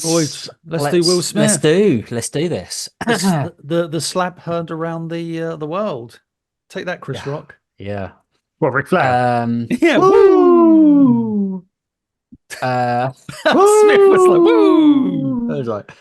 let's do Will Smith. Let's do this. The slap heard around the world. Take that, Chris Rock. Yeah. What, Ric Flair? Yeah. Woo! Smith was like, woo! I was like,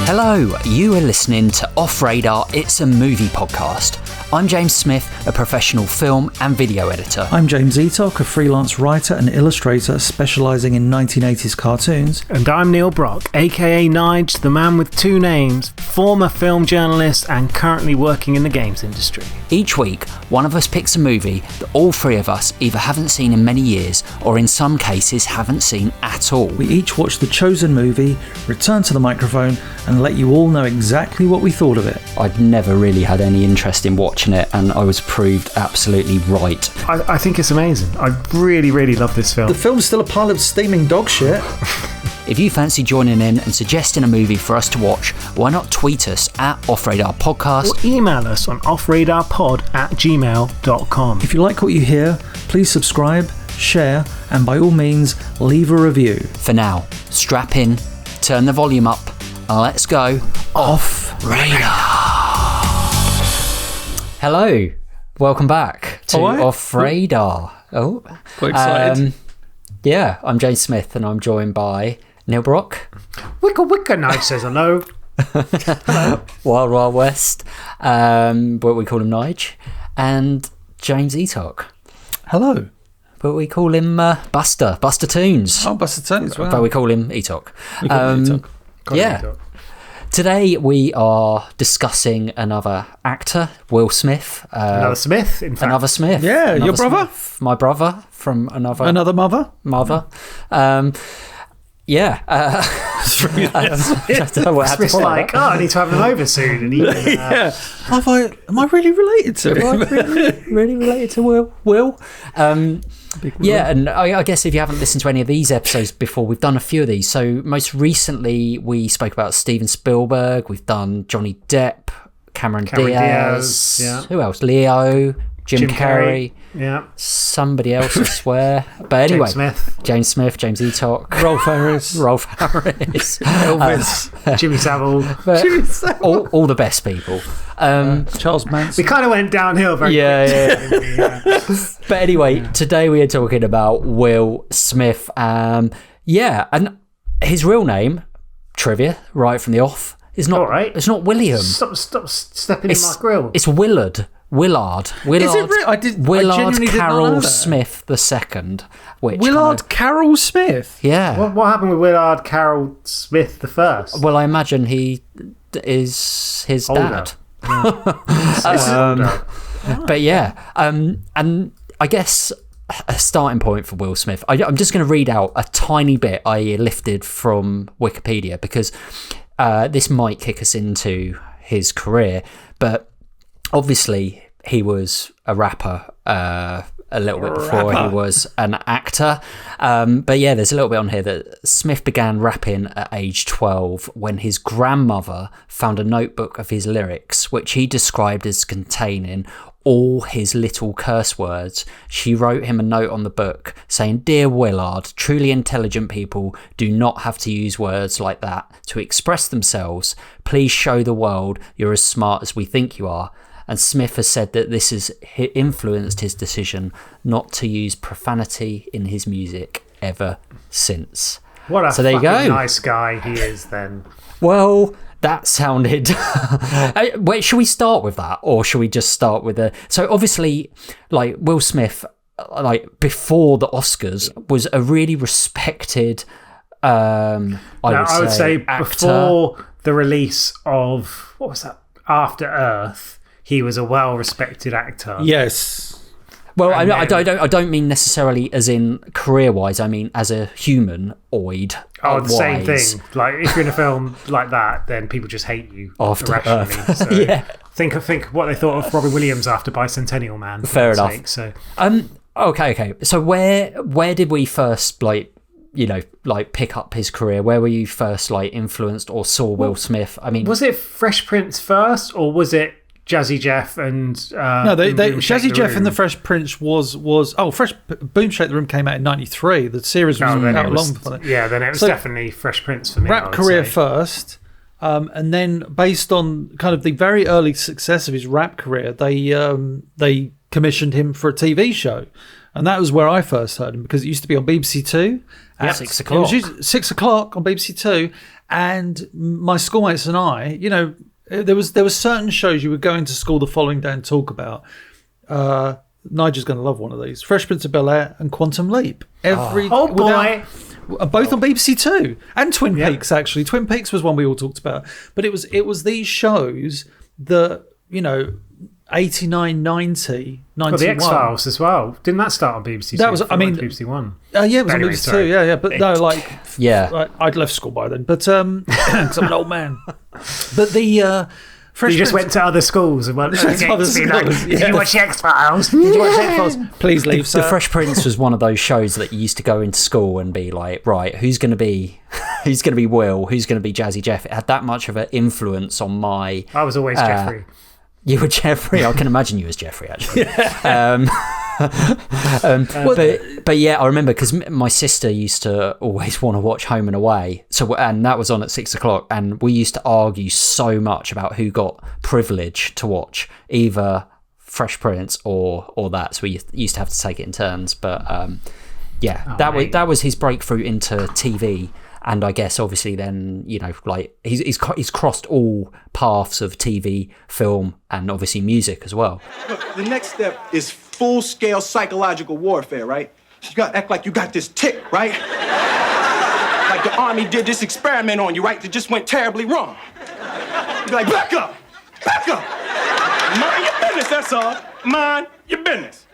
hello, you are listening to Off Radar, It's a Movie podcast. I'm James Smith, a professional film and video editor. I'm James Etok, a freelance writer and illustrator specialising in 1980s cartoons. And I'm Neil Brock, aka Nige, the man with two names, former film journalist and currently working in the games industry. Each week, one of us picks a movie that all three of us either haven't seen in many years or in some cases haven't seen at all. We each watch the chosen movie, return to the microphone and let you all know exactly what we thought of it. I'd never really had any interest in watching it and I was proved absolutely right. I think it's amazing. I really, really love this film. The film's still a pile of steaming dog shit. If you fancy joining in and suggesting a movie for us to watch, why not tweet us at Off Radar Podcast or email us on offradarpod@gmail.com. If you like what you hear, please subscribe, share, and by all means, leave a review. For now, strap in, turn the volume up, and let's go Off Radar. Hello, welcome back to Off Radar. Oh, quite excited. Yeah, I'm James Smith and I'm joined by Neil Brock. Wicka Wicka Nige says hello. Hello. Wild Wild West, but we call him Nige. And James Etok. Hello. But we call him Buster Tunes. Oh, Buster Tunes, wow. But we call him Etok. We call him Etok. Yeah. Today we are discussing another actor, Will Smith. Another Smith, in fact. Another Smith. Yeah, another your brother? Smith, my brother from another mother. Yeah. Smith's like, I need to have him over soon. And even, yeah. Am I really related to him? Am I really related to Will? Yeah, and I guess if you haven't listened to any of these episodes before, we've done a few of these. So most recently, we spoke about Steven Spielberg. We've done Johnny Depp, Cameron Diaz. Yeah. Who else? Leo, Jim Carrey. Yeah. Somebody else, I swear. But anyway, James Smith, James Etok, Rolf Harris, Elvis, Jimmy Savile, all the best people. Charles Manson. We kind of went downhill very quickly. Yeah. But anyway, today we are talking about Will Smith. And his real name, trivia, right from the off, is not. Right. It's not William. Stop stepping in my grill. It's Willard. Willard. Is it really? Willard I Carroll Smith II. Willard Carroll Smith? Yeah. What happened with Willard Carroll Smith the first? Well, I imagine he is his dad. Yeah. But yeah, and I guess a starting point for Will Smith, I'm just going to read out a tiny bit I lifted from Wikipedia because this might kick us into his career, but obviously he was a rapper a little bit before he was an actor. But yeah, there's a little bit on here that Smith began rapping at age 12 when his grandmother found a notebook of his lyrics, which he described as containing all his little curse words. She wrote him a note on the book saying, "Dear Willard, truly intelligent people do not have to use words like that to express themselves. Please show the world you're as smart as we think you are." And Smith has said that this has influenced his decision not to use profanity in his music ever since. What a there you go. Nice guy he is then. Well, that sounded... Wait, should we start with that? Or should we just start with the... So obviously, like, Will Smith, like, before the Oscars, was a really respected, I would say actor. Before the release of, what was that? After Earth, he was a well-respected actor. Yes. Well, I don't mean necessarily as in career-wise. I mean as a humanoid. Oh, the same thing. Like if you're in a film like that, then people just hate you irrationally. So yeah. Think what they thought of Robin Williams after Bicentennial Man. Fair enough. So okay. So where did we first pick up his career? Where were you first influenced or saw Will Smith? I mean, was it Fresh Prince first, or was it Jazzy Jeff and no, Boom Shake Jazzy the Jeff Room. and the Fresh Prince was Fresh Boom Shake the Room came out in '93. The series was out long before that. Yeah, then it was definitely Fresh Prince for me. Rap career first, and then based on kind of the very early success of his rap career, they commissioned him for a TV show, and that was where I first heard him because it used to be on BBC Two at 6 o'clock. It was 6 o'clock on BBC Two, and my schoolmates and I, there was certain shows you would go into school the following day and talk about. Nigel's going to love one of these: Fresh Prince of Bel-Air and Quantum Leap. Boy. Both on BBC Two and Twin Peaks. Actually, Twin Peaks was one we all talked about. But it was these shows that 89, 90, 91. Well, the X-Files as well. Didn't that start on BBC Two? That was, BBC One. Yeah, it was on BBC Two. Yeah. But no, I'd left school by then. But because I'm an old man. But the Fresh You just Prince, went to other schools and went to other to be schools, like, did you watch the X-Files? Did you watch X-Files? Please leave, sir. The Fresh Prince was one of those shows that you used to go into school and be like, right, who's going to be Will? Who's going to be Jazzy Jeff? It had that much of an influence on my... I was always Jeffrey. You were Jeffrey. I can imagine you as Jeffrey, actually. But yeah, I remember because my sister used to always want to watch Home and Away, and that was on at 6 o'clock, and we used to argue so much about who got privilege to watch either Fresh Prince or that. So we used to have to take it in turns. But that was his breakthrough into TV. And I guess obviously then, he's crossed all paths of TV, film, and obviously music as well. Look, the next step is full-scale psychological warfare, right? You gotta act like you got this tick, right? Like the army did this experiment on you, right? That just went terribly wrong. You're like, back up! Mind your business, that's all. Mind your business.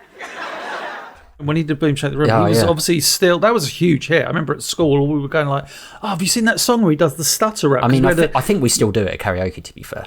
When he did Boom Shake the Room, he was obviously still... That was a huge hit. I remember at school, we were going like, oh, have you seen that song where he does the stutter rap? I mean, I think we still do it at karaoke, to be fair.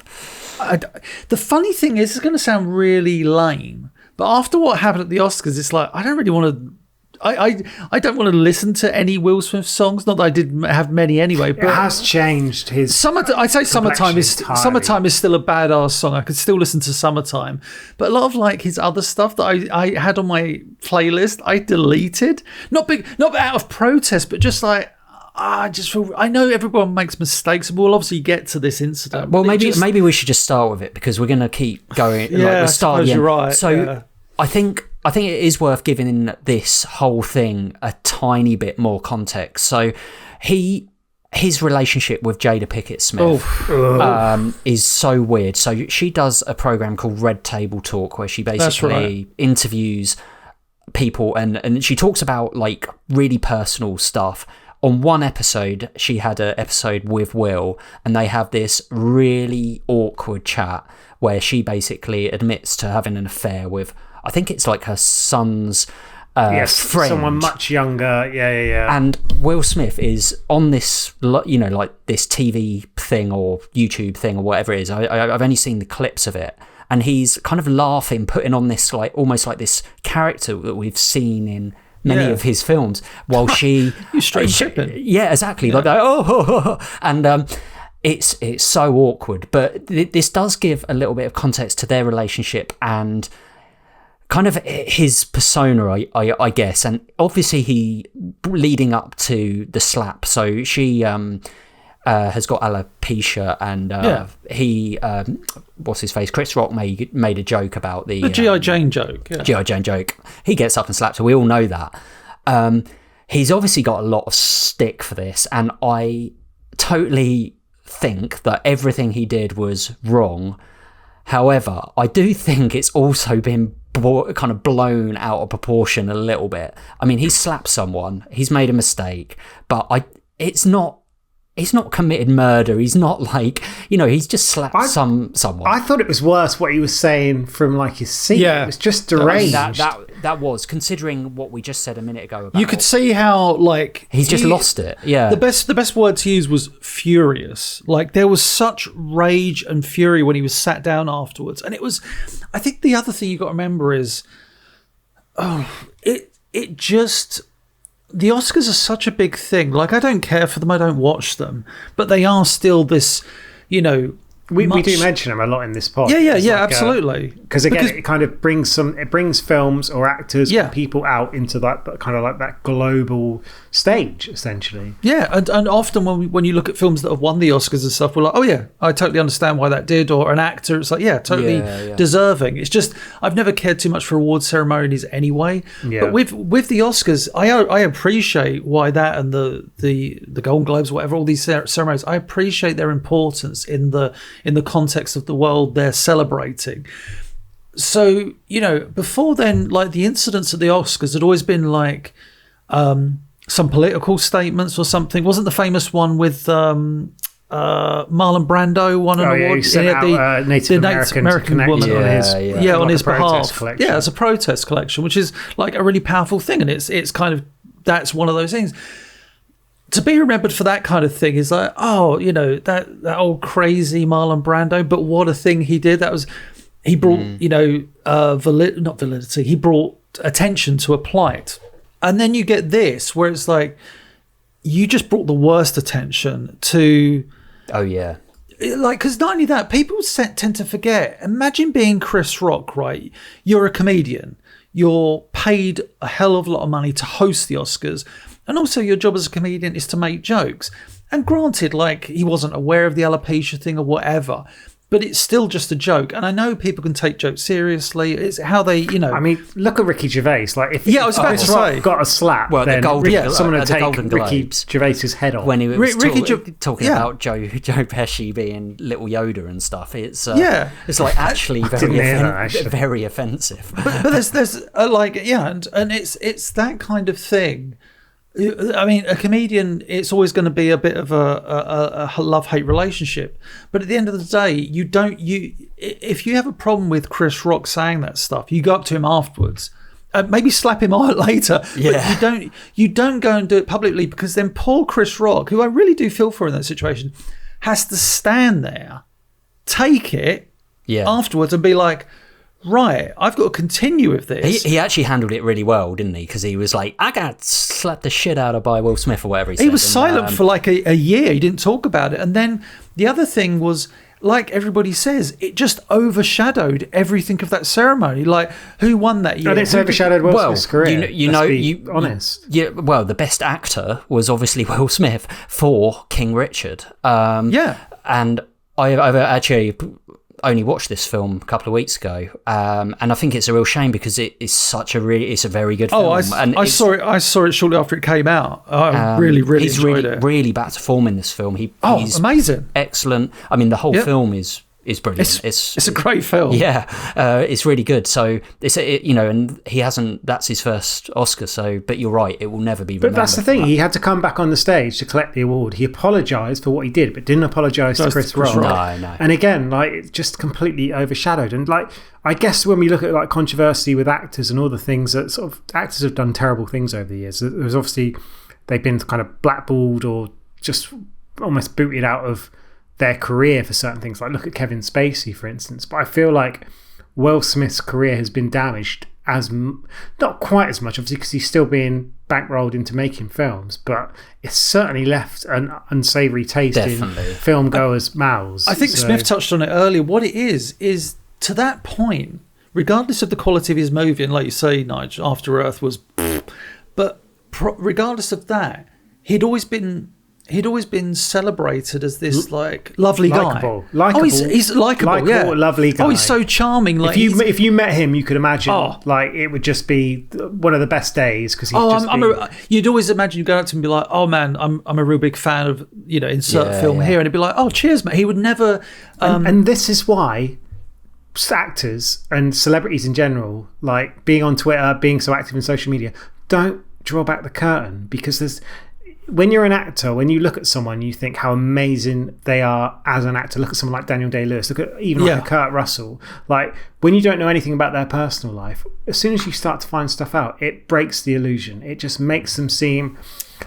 The funny thing is, it's going to sound really lame, but after what happened at the Oscars, it's like, I don't really want to... I don't want to listen to any Will Smith songs. Not that I did have many anyway. But it has changed his. I'd say Summertime is still a badass song. I could still listen to Summertime, but a lot of like his other stuff that I had on my playlist, I deleted. Not out of protest, but just like. I just feel. I know everyone makes mistakes, and we'll obviously get to this incident. Well, maybe we should just start with it because we're going to keep going. I suppose you're right. So I think it is worth giving this whole thing a tiny bit more context. So his relationship with Jada Pinkett Smith is so weird. So she does a program called Red Table Talk where she basically interviews people and she talks about like really personal stuff. On one episode, she had an episode with Will, and they have this really awkward chat where she basically admits to having an affair with, I think it's like her son's friend. Someone much younger. Yeah. And Will Smith is on this, like this TV thing or YouTube thing or whatever it is. I've only seen the clips of it. And he's kind of laughing, putting on this like almost like this character that we've seen in many of his films, while you straight tripping. Yeah, exactly. Like that. And it's so awkward. But this does give a little bit of context to their relationship and kind of his persona, I guess. And obviously, he leading up to the slap. So she has got alopecia, and he what's his face? Chris Rock made a joke about the G.I. Jane joke. G.I. Jane joke. He gets up and slaps her. We all know that. He's obviously got a lot of stick for this, and I totally think that everything he did was wrong. However, I do think it's also been kind of blown out of proportion a little bit. I mean, he slapped someone. He's made a mistake, but he's not committed murder. He's not like, he's just slapped someone. I thought it was worse what he was saying from like his seat. Yeah. It was just deranged. That was, considering what we just said a minute ago about... You could see how, like... He's just lost it, yeah. The best word to use was furious. Like, there was such rage and fury when he was sat down afterwards. And it was... I think the other thing you got to remember is... It just... The Oscars are such a big thing. Like, I don't care for them. I don't watch them. But they are still this, We do mention him a lot in this pod. Absolutely. Because again, it kind of brings films or actors or people out into that kind of like that global stage, essentially. Yeah, and often when you look at films that have won the Oscars and stuff, we're like, oh yeah, I totally understand why that did. Or an actor, it's like, totally deserving. It's just I've never cared too much for award ceremonies anyway. Yeah. But with the Oscars, I appreciate why that and the Golden Globes, whatever, all these ceremonies, I appreciate their importance in the context of the world they're celebrating. So, before then, like the incidents at the Oscars had always been like some political statements or something. Wasn't the famous one with Marlon Brando won an award? He sent out Native American woman on his behalf. Yeah, it's a protest collection, which is like a really powerful thing, and it's kind of, that's one of those things. To be remembered for that kind of thing is like, that old crazy Marlon Brando, but what a thing he did. He brought, not validity, he brought attention to a plight. And then you get this, where it's like, you just brought the worst attention to... Oh, yeah. Like, because not only that, people tend to forget. Imagine being Chris Rock, right? You're a comedian. You're paid a hell of a lot of money to host the Oscars. And also your job as a comedian is to make jokes. And granted, like, he wasn't aware of the alopecia thing or whatever, but it's still just a joke. And I know people can take jokes seriously. It's how they, I mean, look at Ricky Gervais. Like, if I was about to say, got a slap, then someone would take Ricky Gervais's head off. When he was talking about Joe Pesci being Little Yoda and stuff, it's like actually very offensive. But there's and it's that kind of thing. I mean, a comedian, it's always going to be a bit of a love-hate relationship. But at the end of the day, if you have a problem with Chris Rock saying that stuff, you go up to him afterwards, maybe slap him out later. Yeah. But you don't go and do it publicly, because then poor Chris Rock, who I really do feel for in that situation, has to stand there, take it afterwards and be like, right, I've got to continue with this. He actually handled it really well, didn't he? Because he was like, I got slapped the shit out of by Will Smith or whatever he said. He was silent for like a year. He didn't talk about it. And then the other thing was, like everybody says, it just overshadowed everything of that ceremony. Like, who won that year? And it's overshadowed Will Smith's career. Honest. Well, the best actor was obviously Will Smith for King Richard. And I've actually only watched this film a couple of weeks ago, and I think it's a real shame because it is it's a very good film. I saw it shortly after it came out. I really enjoyed it. He's really back to form in this film. He's amazing, excellent. I mean, the whole film is brilliant. It's a great film. Yeah, it's really good. So and he hasn't. That's his first Oscar. So, but you're right, it will never be remembered. But that's the thing. He had to come back on the stage to collect the award. He apologised for what he did, but didn't apologise to Chris Rock. No. And again, like, it's just completely overshadowed. And like, I guess when we look at like controversy with actors and all the things that sort of actors have done terrible things over the years. There's obviously they've been kind of blackballed or just almost booted out of their career for certain things. Like, look at Kevin Spacey, for instance. But I feel like Will Smith's career has been damaged not quite as much, obviously, because he's still being bankrolled into making films, but it's certainly left an unsavoury taste in film goers' mouths. I think Smith touched on it earlier. What it is to that point, regardless of the quality of his movie, and like you say, Nige, After Earth was, but regardless of that, he'd always been celebrated as this like lovely guy. Likeable. He's likeable, yeah. Lovely guy. Oh, he's so charming. Like, if you met him, you could imagine like it would just be one of the best days because you'd always imagine you go up to him and be like, oh man, I'm a real big fan of insert film here, and he'd be like, oh cheers, mate. He would never. And this is why actors and celebrities in general, like being on Twitter, being so active in social media, don't draw back the curtain, because when you're an actor, when you look at someone, you think how amazing they are as an actor. Look at someone like Daniel Day-Lewis. Look at even like a Kurt Russell. Like, when you don't know anything about their personal life, as soon as you start to find stuff out, it breaks the illusion. It just makes them seem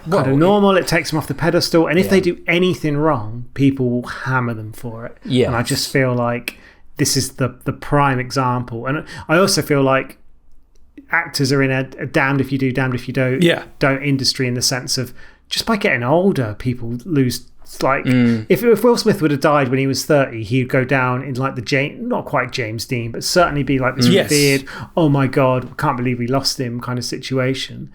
kind of normal. It takes them off the pedestal. And if they do anything wrong, people will hammer them for it. Yeah. And I just feel like this is the prime example. And I also feel like actors are in a damned if you do, damned if you don't industry, in the sense of, just by getting older, people lose It's like if Will Smith would have died when he was 30, he'd go down in like not quite James Dean, but certainly be like this revered, oh my God, can't believe we lost him kind of situation.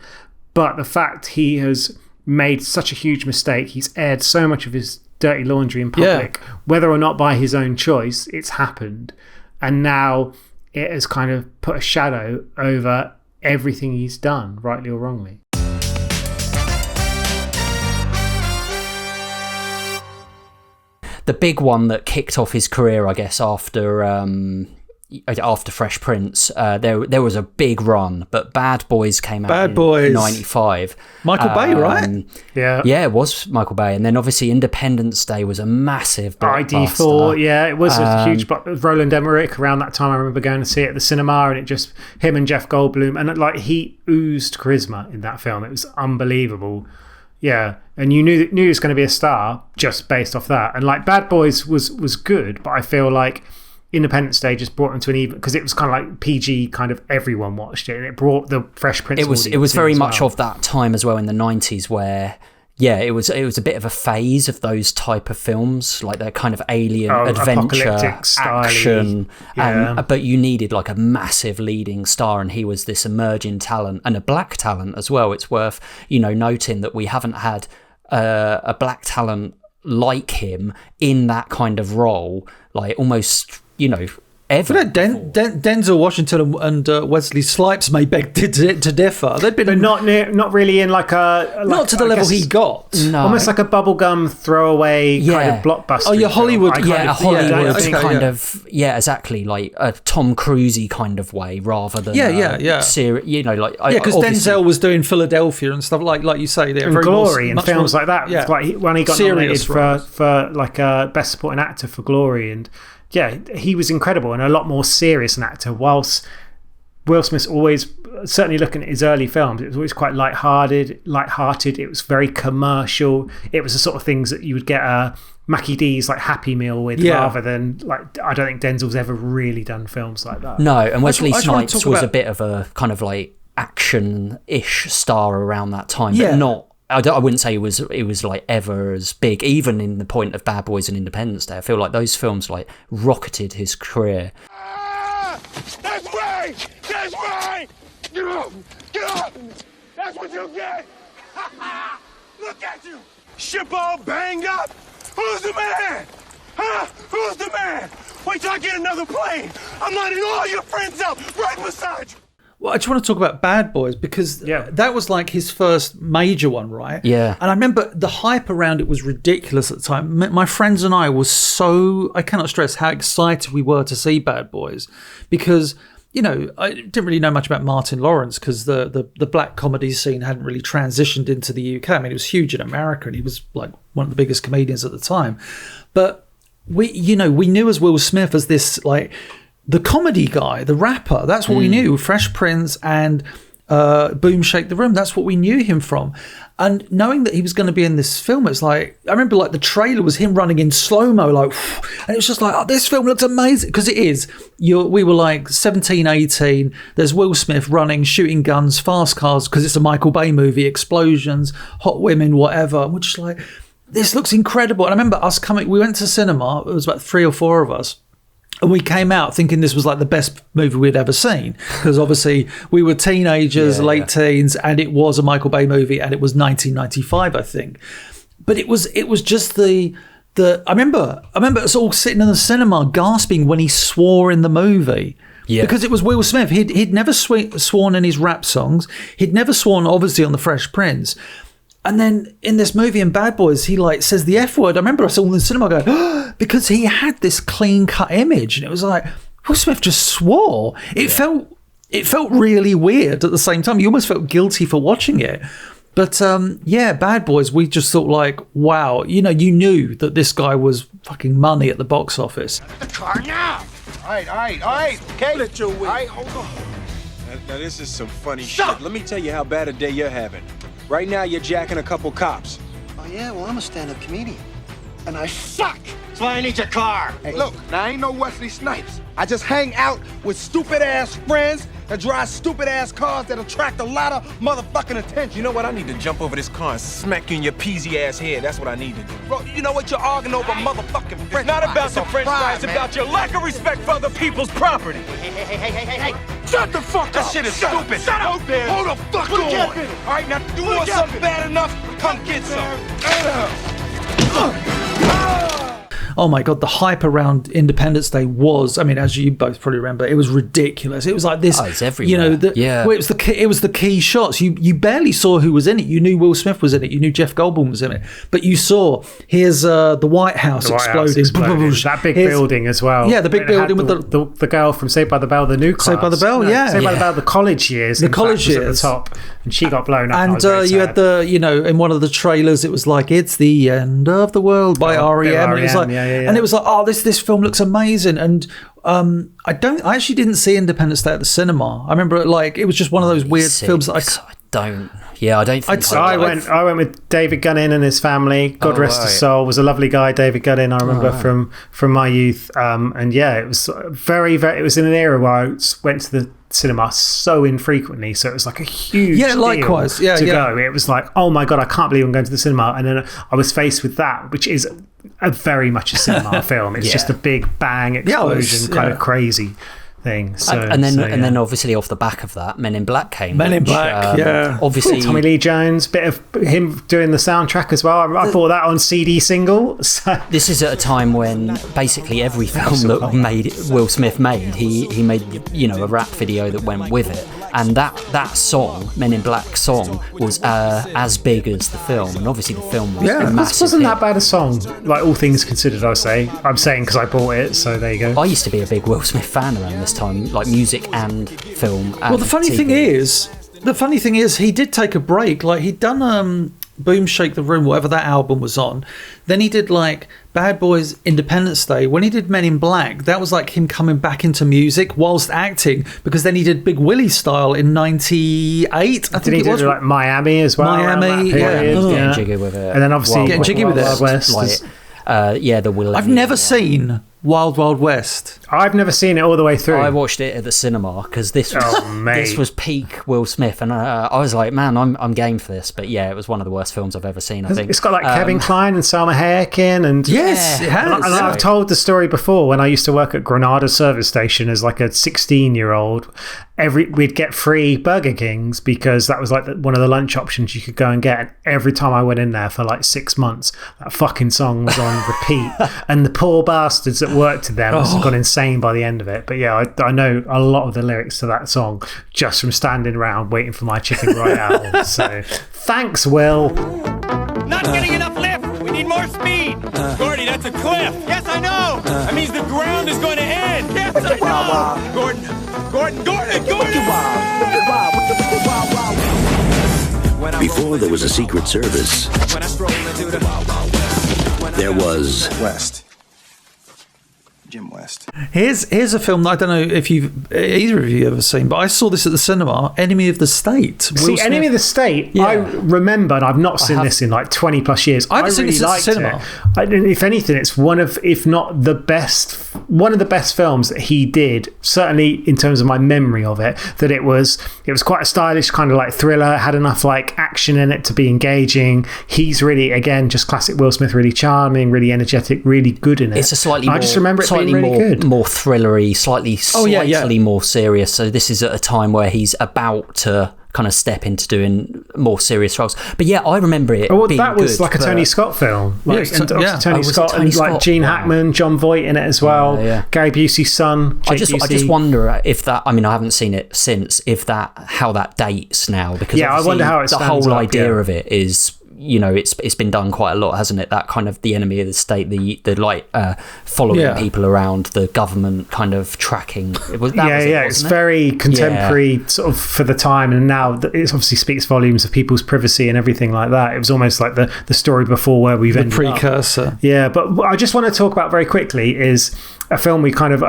But the fact he has made such a huge mistake, he's aired so much of his dirty laundry in public, whether or not by his own choice, it's happened. And now it has kind of put a shadow over everything he's done, rightly or wrongly. The big one that kicked off his career, I guess, after Fresh Prince, there was a big run, but Bad Boys came out in 95. Michael Bay, right? Yeah, it was Michael Bay. And then obviously Independence Day was a massive blockbuster. ID4, yeah, it was a huge Roland Emmerich around that time. I remember going to see it at the cinema, and it just, him and Jeff Goldblum, and like he oozed charisma in that film. It was unbelievable. Yeah, and you knew he was going to be a star just based off that. And like Bad Boys was good, but I feel like Independence Day just brought them to an even, because it was kind of like PG, kind of everyone watched it, and it brought the Fresh Prince. It was very much of that time as well in the 90s, where it was a bit of a phase of those type of films, like that kind of alien adventure action, but you needed like a massive leading star, and he was this emerging talent, and a black talent as well. It's worth noting that we haven't had a black talent like him in that kind of role, like almost ever. Denzel Washington and Wesley Snipes may beg to differ. They'd been, but not really in like a not to the level he got. No. Almost like a bubblegum throwaway kind of blockbuster. Oh, your Hollywood, exactly, like a Tom Cruise-y kind of way, rather than because Denzel was doing Philadelphia and stuff like you say there, and Glory and films like that. Yeah. Like when he got nominated for like a Best Supporting Actor for Glory, and yeah, he was incredible and a lot more serious an actor, whilst Will Smith always, certainly looking at his early films, it was always quite light-hearted. It was very commercial. It was the sort of things that you would get a Mackie D's like Happy Meal with, rather than like, I don't think Denzel's ever really done films like that. No, and Wesley Snipes was a bit of a kind of like action-ish star around that time, but not. I wouldn't say it was like ever as big, even in the point of Bad Boys and Independence Day. I feel like those films like rocketed his career. That's right! That's right! Get up! Get up! That's what you get! Look at you! Ship all banged up! Who's the man? Huh? Who's the man? Wait till I get another plane! I'm lining all your friends up right beside you! Well, I just want to talk about Bad Boys, because that was like his first major one, right? Yeah. And I remember the hype around it was ridiculous at the time. My friends and I were I cannot stress how excited we were to see Bad Boys, because, I didn't really know much about Martin Lawrence, because the black comedy scene hadn't really transitioned into the UK. I mean, it was huge in America, and he was like one of the biggest comedians at the time. But we knew as Will Smith as this like the comedy guy, the rapper. That's what we knew. Fresh Prince and Boom Shake the Room. That's what we knew him from. And knowing that he was going to be in this film, it's like, I remember like the trailer was him running in slow-mo, like, and it was just like, oh, this film looks amazing. Because it is. We were like 17, 18. There's Will Smith running, shooting guns, fast cars, because it's a Michael Bay movie, explosions, hot women, whatever. And we're just like, this looks incredible. And I remember us we went to cinema. It was about 3 or 4 of us. And we came out thinking this was like the best movie we'd ever seen, because obviously we were teenagers, late teens, and it was a Michael Bay movie, and it was 1995, I think. But it was just I remember us all sitting in the cinema gasping when he swore in the movie. Yeah. Because it was Will Smith. He'd never sworn in his rap songs. He'd never sworn, obviously, on The Fresh Prince. And then in this movie in Bad Boys, he like says the F word. I remember us all in the cinema going, oh, because he had this clean cut image, and it was like, Will Smith just swore. It felt really weird at the same time. You almost felt guilty for watching it. But Bad Boys, we just thought like, wow, you knew that this guy was fucking money at the box office. The car now. All right. Okay. Let your way. All right, hold on. Now this is some funny shit. Let me tell you how bad a day you're having. Right now, you're jacking a couple cops. Oh, yeah? Well, I'm a stand-up comedian. and I suck. That's why I need your car. Hey, look, now I ain't no Wesley Snipes. I just hang out with stupid-ass friends that drive stupid-ass cars that attract a lot of motherfucking attention. You know what? I need to jump over this car and smack you in your peasy-ass head. That's what I need to do. Bro, you know what? You're arguing over motherfucking French fries. It's not about the French fries. It's about your lack of respect for other people's property. Hey. Shut the fuck up. That shit is stupid. Shut up. Hold the fuck on. All right, now, you want something bad enough? Come get some. Oh my God, the hype around Independence Day was, I mean, as you both probably remember, it was ridiculous. It was like this, it's everywhere. you know, Yeah. well, it was the key shots. You barely saw who was in it. You knew Will Smith was in it. You knew Jeff Goldblum was in it. But you saw, here's the White House exploding. That big building as well. Yeah, the big building with the girl from Saved by the Bell, the new class. Saved by the Bell, yeah. Saved by the Bell, the college years. The college was years. at the top, and she got blown up. And you had in one of the trailers, it was like, "It's the End of the World" by REM. And it was like, and it was like, oh, this film looks amazing. And I actually didn't see Independence Day at the cinema. I remember it was just one of those weird films that I don't think I went with David Gunnin and his family. God rest his soul. Was a lovely guy, David Gunnin. I remember from my youth. And yeah, it was very, very. It was in an era where I went to the cinema so infrequently, so it was like a huge deal likewise to go. It was like, oh my God, I can't believe I'm going to the cinema. And then I was faced with that, which is very much a cinema film. It's just a big bang explosion, kind of crazy thing. So, and then obviously off the back of that, Men in Black came. Obviously Tommy Lee Jones, bit of him doing the soundtrack as well. I bought that on CD single. So. This is at a time when basically every film that Will Smith made, he made a rap video that went with it, and that song, Men in Black song, was as big as the film, and obviously the film was a massive this wasn't hit. that bad a song, like all things considered. I'm saying because I bought it, so there you go. I used to be a big Will Smith fan around this time, like music and film. And well, the funny thing is, he did take a break. Like he'd done Boom Shake the Room, whatever that album was on. Then he did like Bad Boys, Independence Day. When he did Men in Black, that was like him coming back into music whilst acting, because then he did Big Willie Style in '98. I think it was like Miami as well. Miami, getting jiggy with it, and then obviously getting jiggy with Wild West. The Will. I've never seen Wild Wild West. I've never seen it all the way through. I watched it at the cinema because this was peak Will Smith, and I was like, man, I'm game for this. But yeah, it was one of the worst films I've ever seen. I think it's got like Kevin Kline and Salma Hayek in, and yes, it has. And I've told the story before when I used to work at Granada service station as like a 16-year-old. We'd get free Burger Kings because that was like one of the lunch options you could go and get. And every time I went in there for like 6 months, that fucking song was on repeat, and the poor bastards that worked there must have gone insane by the end of it. But yeah, I know a lot of the lyrics to that song just from standing around waiting for my chicken royale. So thanks, Will. Not getting enough lift. We need more speed. Gordy, that's a cliff. Yes, I know. That means the ground is going to end. Yes, I know. Gordon. Before there was a Secret Service, there was Jim West. Here's a film that I don't know if either of you ever seen, but I saw this at the cinema. Enemy of the State. Enemy of the State. Yeah. I remember, and I've not seen this in like 20 plus years. I haven't seen this at the cinema. If anything, it's one of, if not the best, one of the best films that he did. Certainly in terms of my memory of it, that it was quite a stylish kind of like thriller. It had enough like action in it to be engaging. He's really, again, just classic Will Smith. Really charming, really energetic, really good in it. It's a slightly I just remember it being really good. More thrillery, slightly more serious. So this is at a time where he's about to kind of step into doing more serious roles. But yeah, I remember it being that was good, like a Tony Scott film. Tony Scott and Scott? like Gene Hackman, John Voight in it as well. Gary Busey's son. I just wonder if that. I mean, I haven't seen it since. How that dates now, because I wonder how it the stands whole up, idea of it is. It's been done quite a lot, hasn't it? That kind of the enemy of the state, the like following people around, the government kind of tracking. It's very contemporary sort of for the time, and now it obviously speaks volumes of people's privacy and everything like that. It was almost like the story before where we've ended precursor. Up. Yeah, but I just want to talk about very quickly is a film we kind of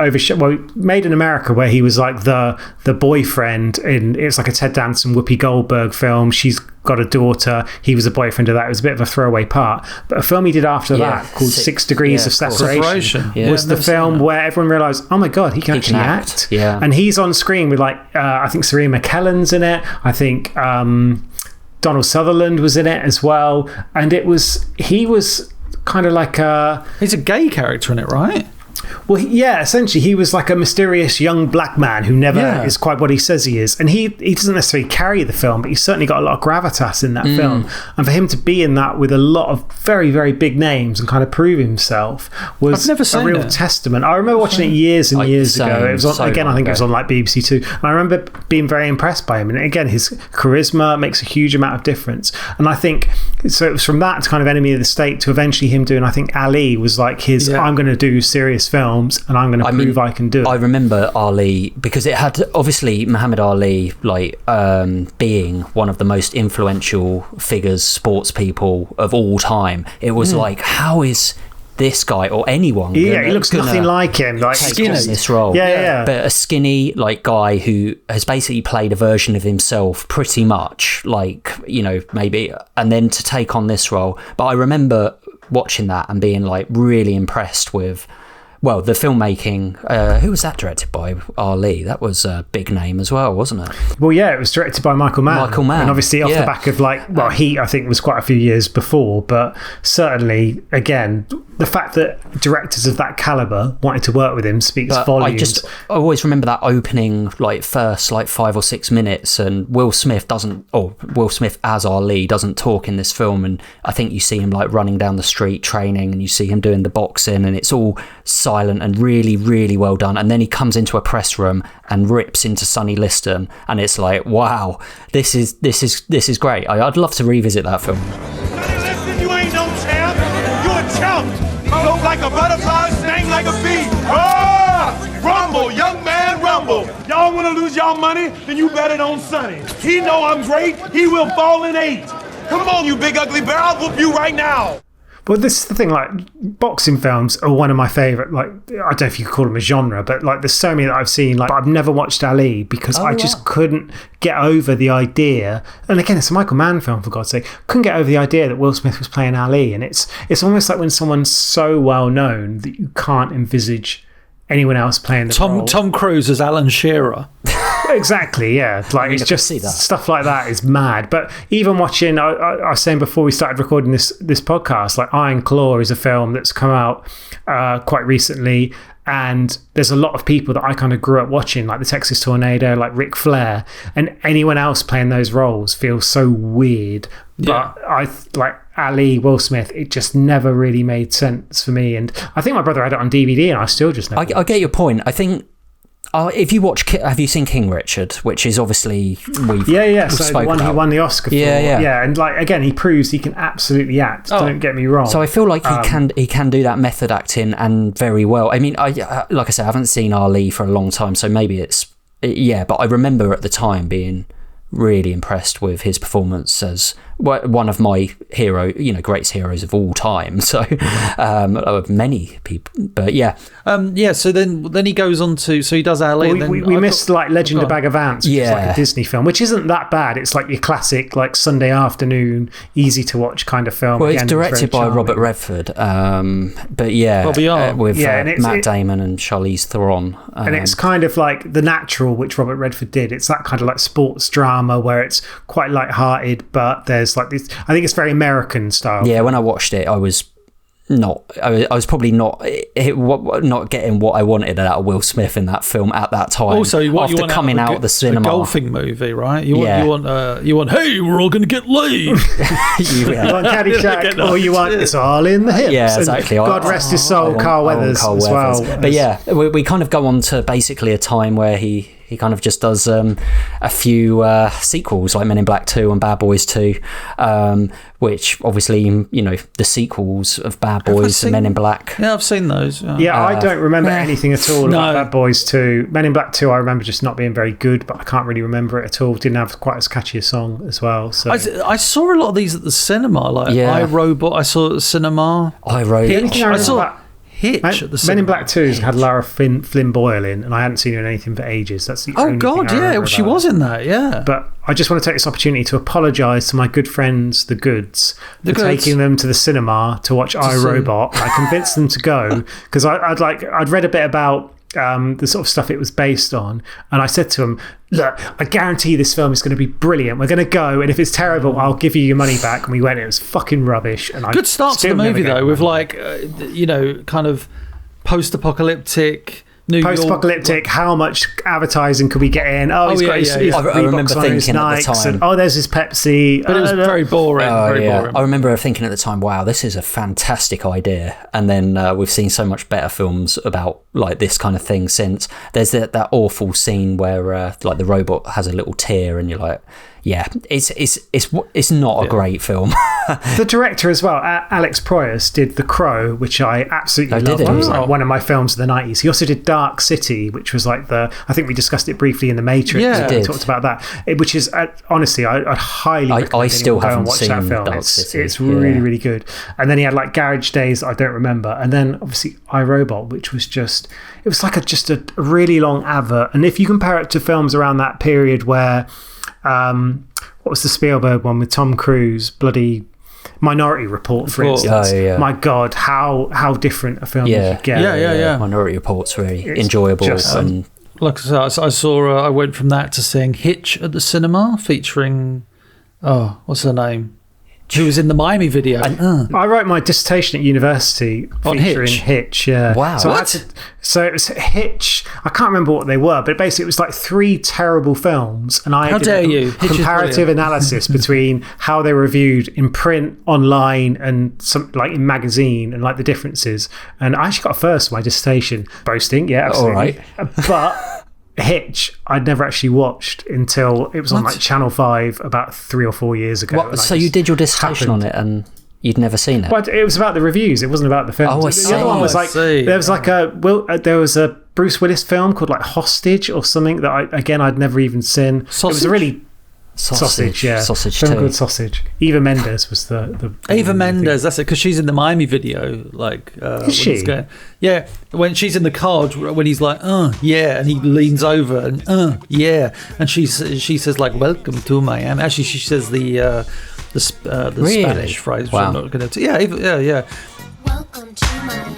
made in America where he was like the boyfriend it's like a Ted Danson, Whoopi Goldberg film. She's got a daughter. He was a boyfriend of that. It was a bit of a throwaway part. But a film he did after that called 6 Degrees of Separation was the film where everyone realised, oh my God, he can actually act. Yeah. And he's on screen with like, I think Serena McKellen's in it. I think Donald Sutherland was in it as well. And he was kind of like he's a gay character in it, right? Well, yeah, essentially, he was like a mysterious young black man who never is quite what he says he is. And he doesn't necessarily carry the film, but he's certainly got a lot of gravitas in that film. And for him to be in that with a lot of very, very big names and kind of prove himself was a real testament. I remember watching it years and years ago. It was on, I think it was on like BBC Two. And I remember being very impressed by him. And again, his charisma makes a huge amount of difference. And I think, so it was from that to kind of Enemy of the State to eventually him doing, I think Ali was like his, I'm going to do serious films and I'm going to prove I can do it. I remember Ali because it had obviously Muhammad Ali like being one of the most influential figures, sports people of all time. It was like, how is this guy or anyone he looks nothing like him, like take on this role. But a skinny like guy who has basically played a version of himself pretty much, like, you know, maybe, and then to take on this role. But I remember watching that and being like really impressed with, well, the filmmaking. Who was that directed by? Ali. That was a big name as well, wasn't it? Well, yeah, it was directed by Michael Mann. And obviously off the back of like, well, Heat, I think, was quite a few years before, but certainly, again, the fact that directors of that caliber wanted to work with him speaks volumes. I always remember that opening, like first like 5 or 6 minutes, and Will Smith as Ali doesn't talk in this film, and I think you see him like running down the street training, and you see him doing the boxing, and it's all silent and really, really well done. And then he comes into a press room and rips into Sonny Liston, and it's like, wow, this is great. I'd love to revisit that film. Sonny Liston, you ain't no champ. You're a chump. Float like a butterfly, sting like a bee. Rumble, young man, rumble. Y'all want to lose y'all money? Then you bet it on Sonny. He know I'm great. He will fall in 8. Come on, you big ugly bear. I'll whoop you right now. But this is the thing, like, boxing films are one of my favourite, like, I don't know if you could call them a genre, but like there's so many that I've seen, like, I've never watched Ali because I just couldn't get over the idea, and again, it's a Michael Mann film, for God's sake, couldn't get over the idea that Will Smith was playing Ali, and it's almost like when someone's so well known that you can't envisage anyone else playing the role. Tom Cruise as Alan Shearer. Exactly, yeah. Like, it's just stuff like that is mad. But even watching, I was saying before we started recording this podcast, like Iron Claw is a film that's come out quite recently, and there's a lot of people that I kind of grew up watching, like the Texas Tornado, like Ric Flair, and anyone else playing those roles feels so weird. But I like Ali, Will Smith, it just never really made sense for me. And I think my brother had it on DVD, and I still just never. I get your point. I think. If you watch, have you seen King Richard? Which is obviously so the one he won the Oscar for. Yeah, and like again, he proves he can absolutely act. Don't get me wrong. So I feel like he can do that method acting and very well. I mean, like I said, I haven't seen Ali for a long time, so maybe but I remember at the time being really impressed with his performance as one of my greatest heroes of all time. So of many people, but so then he goes on to, so he does Ali. We missed like Legend of Bagger Vance, which is like a Disney film, which isn't that bad. It's like your classic like Sunday afternoon easy to watch kind of film. Well, it's directed by Robert Redford, with Matt Damon and Charlize Theron, and it's kind of like The Natural, which Robert Redford did. It's that kind of like sports drama where it's quite light-hearted, but there's like this, I think it's very American style. Yeah, when I watched it, I was probably not getting what I wanted out of Will Smith in that film at that time. Also, after coming out of the cinema, a golfing movie, right? You want hey, we're all going to get laid. You want Caddyshack, or you want It's All in the Hips. Yeah, exactly. And God rest his soul, Carl Weathers as well. But we kind of go on to basically a time where he kind of just does a few sequels like Men in Black 2 and Bad Boys 2, which obviously, the sequels of Bad Boys and Men in Black. Yeah, I've seen those. I don't remember anything at all about Bad Boys 2. Men in Black 2, I remember just not being very good, but I can't really remember it at all. Didn't have quite as catchy a song as well. So I saw a lot of these at the cinema, like iRobot. I saw it at the cinema. iRobot. The only thing I remember about Hitch at the cinema. Men in Black 2's had Lara Flynn Boyle in, and I hadn't seen her in anything for ages. That's the only God, thing I yeah, remember she about was her. in that, yeah. But I just want to take this opportunity to apologise to my good friends, the Goods, for Goods. taking them to the cinema to watch iRobot. I convinced them to go because I'd read a bit about the sort of stuff it was based on, and I said to them, look, I guarantee this film is going to be brilliant. We're going to go, and if it's terrible, I'll give you your money back. And we went, it was fucking rubbish. And Good start to the movie, though, with like, kind of post-apocalyptic New York. Post-apocalyptic, how much advertising could we get in? He's got his I remember Reeboks on his thinking at the Nikes, time. and, there's his Pepsi. But it was very boring. Very boring. I remember thinking at the time, wow, this is a fantastic idea. And then we've seen so much better films about like this kind of thing since. There's that awful scene where like the robot has a little tear, and you're like, yeah, it's not a great film. The director as well, Alex Proyas, did The Crow, which I absolutely loved. did he? It was like one of my films of the 90s. He also did Dark City, which was like I think we discussed it briefly in The Matrix. Yeah, we talked about that. Which is, honestly, I'd highly recommend I still anyone go and haven't watch seen that film. Dark City. It's really, really good. And then he had like Garage Days that I don't remember. And then obviously iRobot, which was just a really long advert. And if you compare it to films around that period where, what was the Spielberg one with Tom Cruise? Bloody Minority Report, for instance. Oh, yeah. My God, how different a film you could get. Yeah. Minority Report's really enjoyable. And Like I said, I went from that to seeing Hitch at the cinema, featuring, what's her name? Who was in the Miami video. I wrote my dissertation at university On featuring Hitch? Hitch, yeah. Wow. So it was Hitch. I can't remember what they were, but basically it was like 3 terrible films, and I How did dare a you. Hitch is comparative analysis between how they were reviewed in print, online, and some like in magazine, and like the differences. And I actually got a first for my dissertation. Boasting, yeah, absolutely. All right. But Hitch, I'd never actually watched until it was on like Channel 5 about 3 or 4 years ago. what, so you did your dissertation on it and you'd never seen it? But it was about the reviews. It wasn't about the film. Oh, I The other one was like see. there was like there was a Bruce Willis film called like Hostage or something that I'd never even seen. It was a really Sausage, yeah. Sausage film 2. called Sausage. Eva Mendes was the Eva Mendes, that's it, because she's in the Miami video. Like, Is she? Yeah, when she's in the car, when he's like, yeah, and he leans over and, yeah, and she says like, "Welcome to Miami." Actually, she says the Really? Spanish phrase. Which Wow. I'm not going to. Yeah, yeah. Welcome to Miami.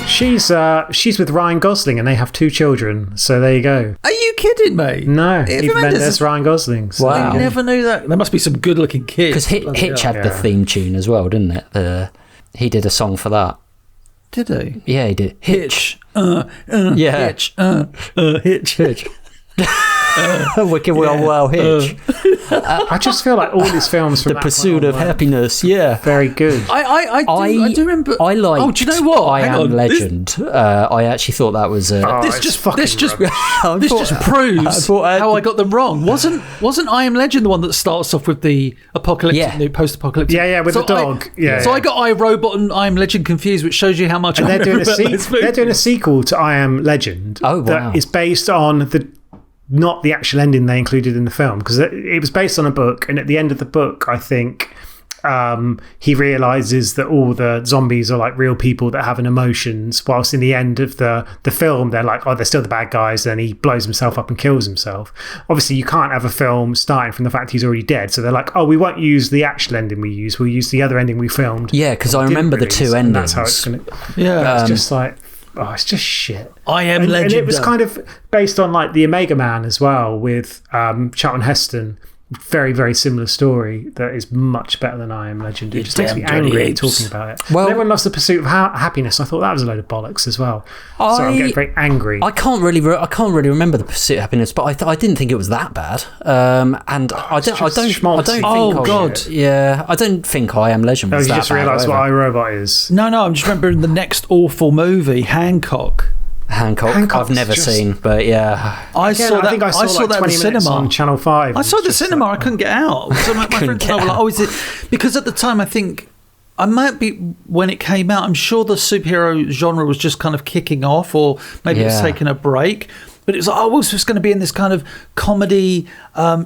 She's with Ryan Gosling and they have 2 children. So there you go. Are you kidding me? No, Eva Mendes, is- Ryan Gosling. So Wow. I never knew that. There must be some good-looking kids. Because Hitch had the theme tune as well, didn't it? He did a song for that. Did he? Yeah, he did. Hitch. Yeah. Hitch. Hitch. Wicked Well Hitch. I just feel like all these films from The that Pursuit point of on were Happiness, yeah. very good. I do remember. I liked Oh, do you know what? I Hang Am on. Legend. I actually thought that was This it's just fucking this just I this thought- just proves I thought- how I got them wrong. Wasn't I Am Legend the one that starts off with the apocalyptic, new post-apocalyptic? Yeah, with the dog. So I got iRobot and I Am Legend confused, which shows you how much And I they're doing remember about this movie. they're doing a sequel to I Am Legend. Oh, wow. That is based on not the actual ending they included in the film, because it was based on a book, and at the end of the book, I think he realizes that all the zombies are like real people that have an emotions, whilst in the end of the film they're like, oh, they're still the bad guys, and he blows himself up and kills himself. Obviously you can't have a film starting from the fact he's already dead, so they're like, oh, we won't use the actual ending we'll use the other ending we filmed. Yeah, because I remember the 2 endings. That's how it's gonna. Yeah. It's just like, it's just shit. I Am And Legend. it was kind of based on like the Omega Man as well, with Charlton Heston. Very, very similar story that is much better than I Am Legend. It just makes me damn dirty angry apes. talking about it. Well- And everyone loves The Pursuit of Happiness. I thought that was a load of bollocks as well. So I'm getting very angry. I can't really remember the Pursuit of Happiness, but I didn't think it was that bad. And I don't schmaltzy. think. Oh, God. Yeah, I don't think I Am Legend Oh, was you that just bad. realised what either. iRobot is. No, I'm just remembering the next awful movie, Hancock. Hancock. Hancock's I've never just- seen, but yeah. I Again, saw that. I think I saw, like like 20 the minutes cinema on Channel 5. I saw the Just cinema. like- I couldn't get out. So my friends and I were like, "Oh, is it?" Because at the time, I think I might be when it came out. I'm sure the superhero genre was just kind of kicking off, or maybe it was Yeah. taking a break. But it was like, oh, it's just going to be in this kind of comedy,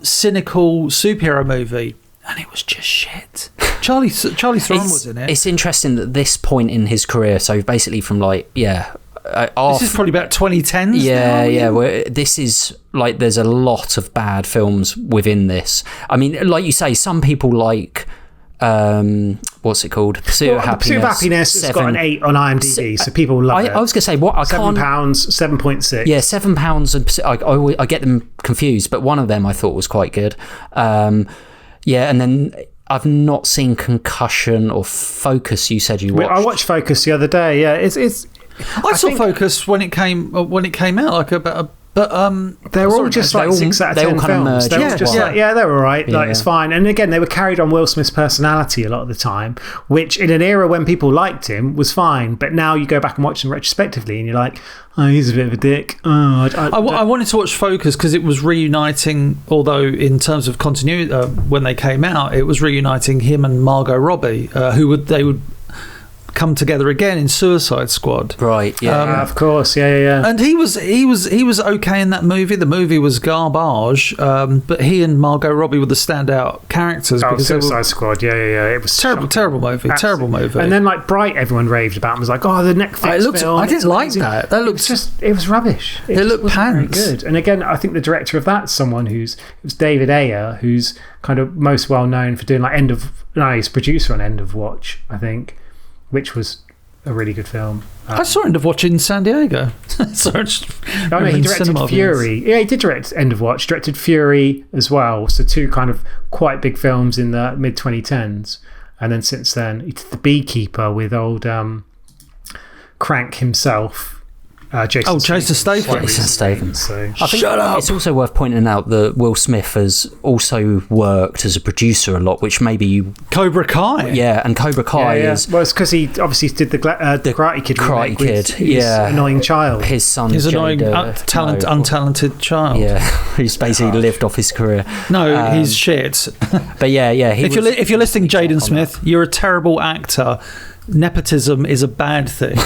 cynical superhero movie, and it was just shit. Charlie Theron was in it. It's interesting that this point in his career, so basically from like, this is probably about 2010s. Yeah. Where this is like, there's a lot of bad films within this. I mean, like you say, some people like, what's it called? Pursuit of Happiness. Pursuit of Happiness has got an 8 on IMDb, so people love it. I was going to say, what I can't... £7, 7.6. Yeah, £7. I get them confused, but one of them I thought was quite good. And then I've not seen Concussion or Focus. You said you watched. I watched Focus the other day. Yeah, I saw Focus when it came out, like about. But they're all just like 6 out of 10 films. They were just like, they were all right. Like, it's fine. And again, they were carried on Will Smith's personality a lot of the time, which in an era when people liked him was fine. But now you go back and watch them retrospectively, and you're like, oh, he's a bit of a dick. Oh, I wanted to watch Focus because it was reuniting. Although in terms of continuity, when they came out, it was reuniting him and Margot Robbie, they would come together again in Suicide Squad. Right, of course, yeah. And he was okay in that movie. The movie was garbage, but he and Margot Robbie were the standout characters. Oh, Suicide Squad, yeah. It was terrible movie. Absolutely. Terrible movie. And then like Bright, everyone raved about and was like, oh, the Netflix film. I didn't like that. That looked it was rubbish. It looked pants. Very good. And again, I think the director of that's someone it was David Ayer, who's kind of most well known for doing like he's producer on End of Watch, I think, which was a really good film. I saw End of Watch in San Diego. He directed Fury. Yeah, he did direct End of Watch, directed Fury as well. So 2 kind of quite big films in the mid-2010s. And then since then, he did The Beekeeper with old Crank himself. Jason Statham. So. I think it's also worth pointing out that Will Smith has also worked as a producer a lot, which maybe Cobra Kai. Yeah, and Cobra Kai is. Well, it's because he obviously did the Karate Kid. Karate Kid, his annoying child. His son, his annoying, untalented child. Yeah, who's basically lived off his career. No, he's shit. But if you're listening, Jaden Smith, you're a terrible actor. Nepotism is a bad thing.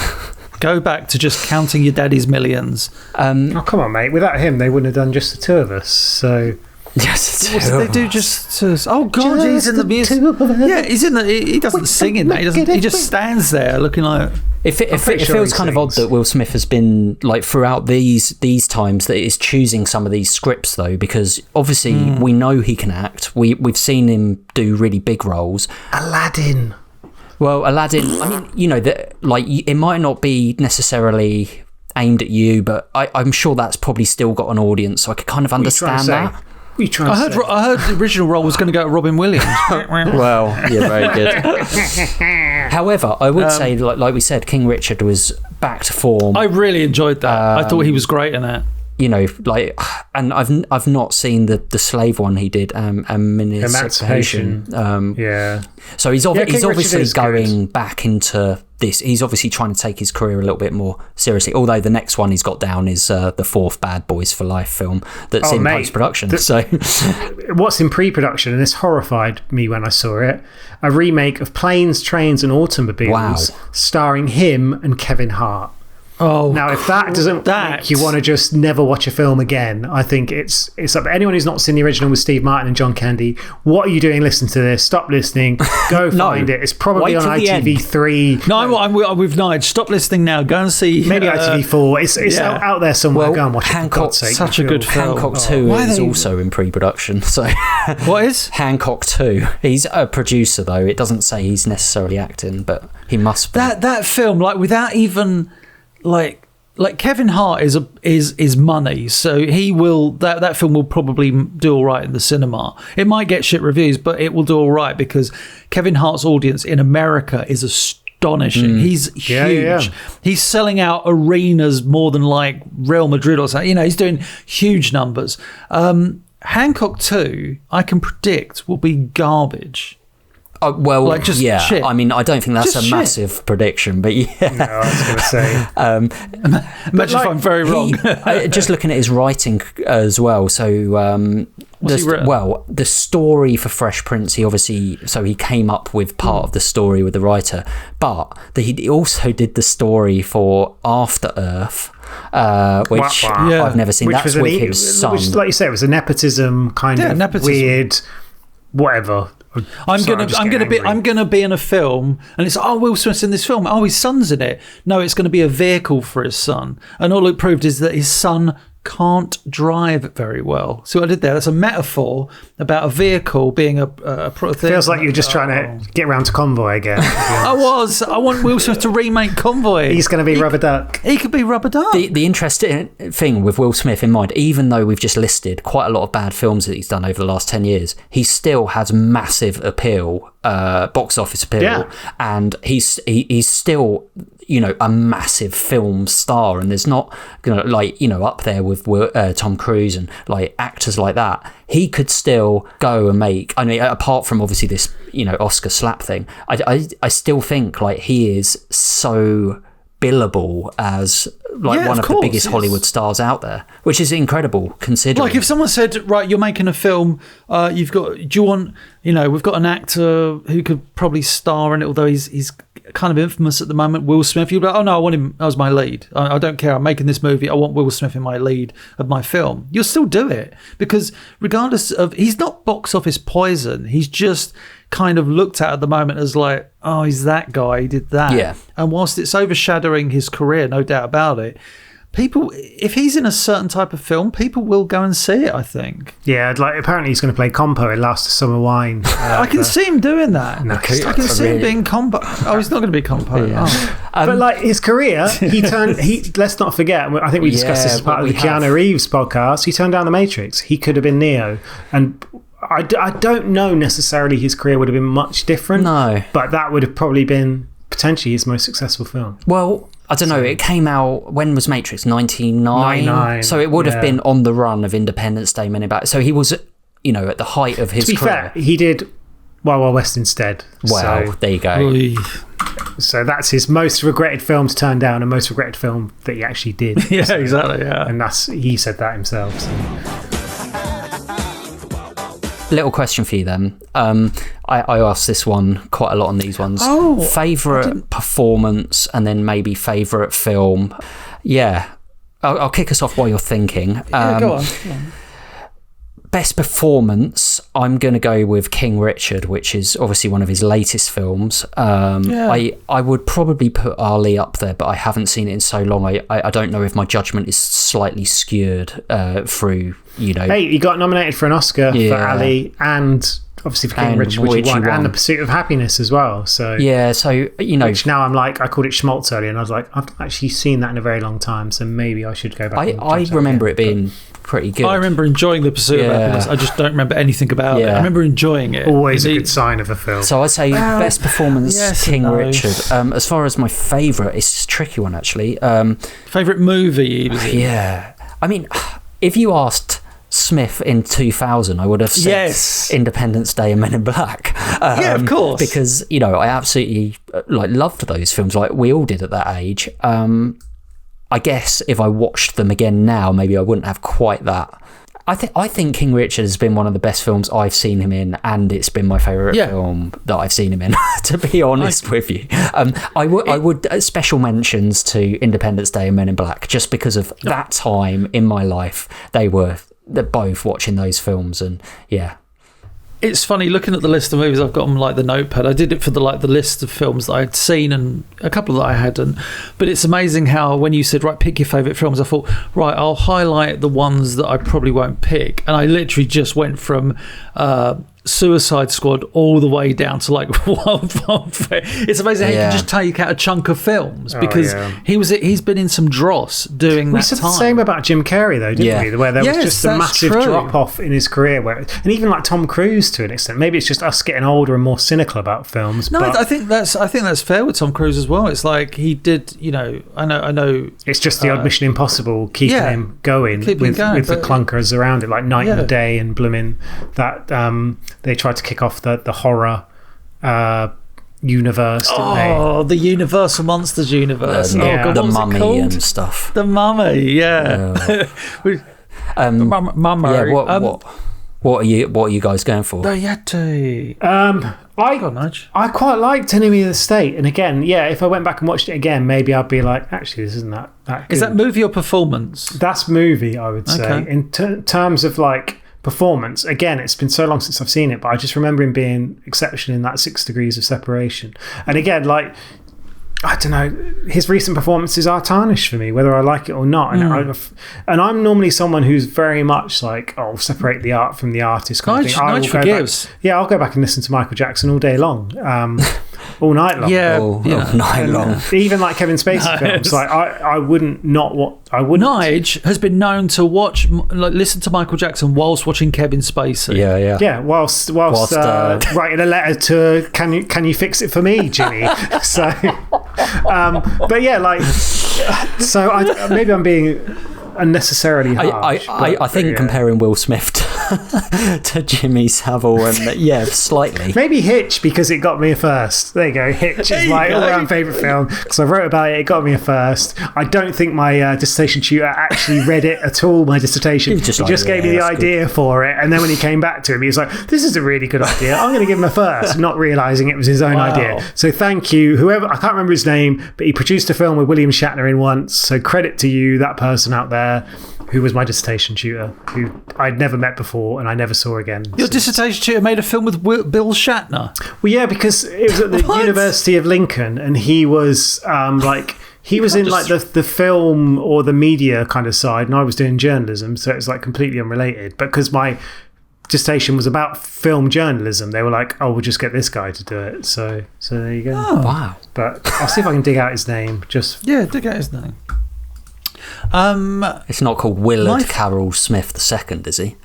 Go back to just counting your daddy's millions. Oh, come on, mate. Without him, they wouldn't have done just the 2 of us. So. Yes, they do just. Oh God, he's in the music. Yeah, he's in the. He doesn't sing in that. He just stands there looking like. It feels kind of odd that Will Smith has been like throughout these times that is choosing some of these scripts though, because obviously we know he can act. We've seen him do really big roles. Aladdin. Well, Aladdin, I mean, you know, that like it might not be necessarily aimed at you, but I'm sure that's probably still got an audience, so I could kind of understand that. I heard the original role was going to go to Robin Williams. Well, yeah, very good. However, I would say, like we said, King Richard was back to form. I really enjoyed that. I thought he was great in it. You know, like, and I've not seen the slave one he did, Emancipation. Yeah. So he's obviously going back into this. He's obviously trying to take his career a little bit more seriously. Although the next one he's got down is the 4th Bad Boys for Life film that's in post-production. So what's in pre-production, and this horrified me when I saw it, a remake of Planes, Trains and Automobiles starring him and Kevin Hart. Oh, now if that doesn't make you want to just never watch a film again, I think it's up to anyone who's not seen the original with Steve Martin and John Candy. What are you doing listening to this? Stop listening. Go find it. It's probably on ITV3. No, I'm with Nige. Stop listening now. Go and see. Maybe ITV4. It's out there somewhere. Go and watch Hancock, it. For God's sake. Such a good film. Hancock 2 is also in pre-production. So what is Hancock 2? He's a producer though. It doesn't say he's necessarily acting, but he must be. That film, like without even. Like Kevin Hart is money, so he will that film will probably do all right in the cinema. It might get shit reviews, but it will do all right because Kevin Hart's audience in America is astonishing. He's huge. Yeah. He's selling out arenas more than like Real Madrid or something. You know, he's doing huge numbers. Hancock 2, I can predict, will be garbage. Well, like just shit. I mean, I don't think that's just a massive prediction, but yeah. No, I was going to say. Imagine if I'm very wrong. Just looking at his writing as well. So, the story for Fresh Prince, he came up with part of the story with the writer, but he also did the story for After Earth. Which I've never seen. That's with his son. Which, like you say, it was a nepotism kind of weird, whatever. I'm gonna be in a film, and it's Will Smith's in this film. Oh, his son's in it. No, it's going to be a vehicle for his son, and all it proved is that his son can't drive very well. See what I did there? That's a metaphor about a vehicle being a feels like you're just trying to get around to Convoy again. I want Will Smith to remake Convoy. He's going to be Rubber Duck. He could be Rubber Duck. The interesting thing with Will Smith in mind, even though we've just listed quite a lot of bad films that he's done over the last 10 years, he still has massive appeal, box office appeal, and he's still, a massive film star, and there's not up there with Tom Cruise and like actors like that. He could still go and make, apart from obviously this Oscar slap thing, I still think like he is so billable as one of the biggest Hollywood stars out there, which is incredible considering. Like if someone said, right, you're making a film, we've got an actor who could probably star in it, although he's kind of infamous at the moment, Will Smith. You'd be like, oh no, I want him as my lead. I don't care, I'm making this movie, I want Will Smith in my lead of my film. You'll still do it, because regardless of, he's not box office poison, he's just kind of looked at the moment as like, oh, he's that guy, he did that. Yeah. And whilst it's overshadowing his career, no doubt about it, people, if he's in a certain type of film, people will go and see it, I think. Yeah, like apparently he's going to play Compo in Last Summer Wine. I can see him doing that. No, I can see him being Compo. Oh, he's not going to be Compo. Yeah. Oh. But like his career, let's not forget, I think we discussed this as part of the Keanu Reeves podcast, he turned down The Matrix. He could have been Neo. And I don't know necessarily his career would have been much different. No. But that would have probably been potentially his most successful film. Well, I don't know, it came out, when was Matrix? 99? So it would have been on the run of Independence Day, Men in Black. So he was, at the height of his career. To be fair, he did Wild Wild West instead. Well, there you go. So that's his most regretted film to turn down, and most regretted film that he actually did. Yeah, exactly, yeah. And he said that himself. So. Little question for you then. I asked this one quite a lot on these ones. Favourite performance, and then maybe favourite film. Yeah. I'll kick us off while you're thinking. Go on. Best performance, I'm going to go with King Richard, which is obviously one of his latest films. I would probably put Ali up there, but I haven't seen it in so long. I don't know if my judgment is slightly skewed through, Hey, he got nominated for an Oscar for Ali, and obviously for King Richard, which he won, and The Pursuit of Happiness as well. So yeah, so which now I'm like, I called it Schmaltz earlier, and I was like, I've not actually seen that in a very long time, so maybe I should go back. I remember it being pretty good. I remember enjoying The Pursuit of Happiness. I just don't remember anything about it. I remember enjoying it. Always a good sign of a film. So I'd say best performance, King Richard. As far as my favourite, it's a tricky one actually. Favourite movie he was in? Yeah. I mean, if you asked Smith in 2000, I would have said Independence Day and Men in Black. Yeah, of course. Because, I absolutely loved those films, like we all did at that age. I guess if I watched them again now, maybe I wouldn't have quite that. I think King Richard has been one of the best films I've seen him in, and it's been my favourite film that I've seen him in, to be honest with you. I would special mentions to Independence Day and Men in Black, just because of that time in my life. They're both watching those films, and yeah. It's funny looking at the list of movies I've got on the notepad. I did it for the list of films that I'd seen and a couple that I hadn't. But it's amazing how when you said, right, pick your favourite films, I thought, right, I'll highlight the ones that I probably won't pick. And I literally just went from Suicide Squad all the way down to Wildfire. It's amazing how you can just take out a chunk of films, because he's been in some dross doing that. We said the same about Jim Carrey though, didn't we? Where there was just a massive drop off in his career, and even like Tom Cruise to an extent. Maybe it's just us getting older and more cynical about films. No, I think that's fair with Tom Cruise as well. It's like he did, I know. It's just the odd Mission Impossible keeping him going with the clunkers around it, like Night and Day and blooming that. They tried to kick off the horror universe, didn't they? Oh, the Universal Monsters universe. God, the Mummy and stuff. The Mummy, yeah. Mummy. Yeah, what are you guys going for? The Yeti. I quite liked Enemy of the State, and again, if I went back and watched it again, maybe I'd be like, actually, this isn't that good. Is that movie or performance? That's movie, I would say. In terms of like performance. Again, it's been so long since I've seen it, but I just remember him being exceptional in that 6 Degrees of Separation. And again, like, I don't know, his recent performances are tarnished for me, whether I like it or not. And I'm normally someone who's very much like, oh, separate the art from the artist kind of thing. Nige forgives. I'll go back and listen to Michael Jackson all day long, all night long. All night long. Even like Kevin Spacey films, like I wouldn't. Nige has been known to listen to Michael Jackson whilst watching Kevin Spacey. Yeah. Whilst writing a letter to can you fix it for me, Jimmy? So. But yeah, like, so maybe I'm being unnecessarily harsh. I think comparing Will Smith to Jimmy Savile, and slightly. Maybe Hitch, because it got me a first. There you go. Hitch is my all-round favourite film because I wrote about it. It got me a first. I don't think my dissertation tutor actually read it at all. My dissertation. He just gave me the idea for it, and then when he came back to him, he was like, "This is a really good idea. I'm going to give him a first," not realising it was his own idea. So thank you, whoever. I can't remember his name, but he produced a film with William Shatner in once. So credit to you, that person out there, who was my dissertation tutor, who I'd never met before and I never saw again. Your dissertation tutor made a film with Bill Shatner? Well, yeah, because it was at the University of Lincoln, and he was he was in like the film or the media kind of side, and I was doing journalism, so it's like completely unrelated. But because my dissertation was about film journalism, they were like, "Oh, we'll just get this guy to do it." So there you go. Oh, wow! But I'll see if I can dig out his name. Dig out his name. It's not called Willard Carroll Smith II, is he?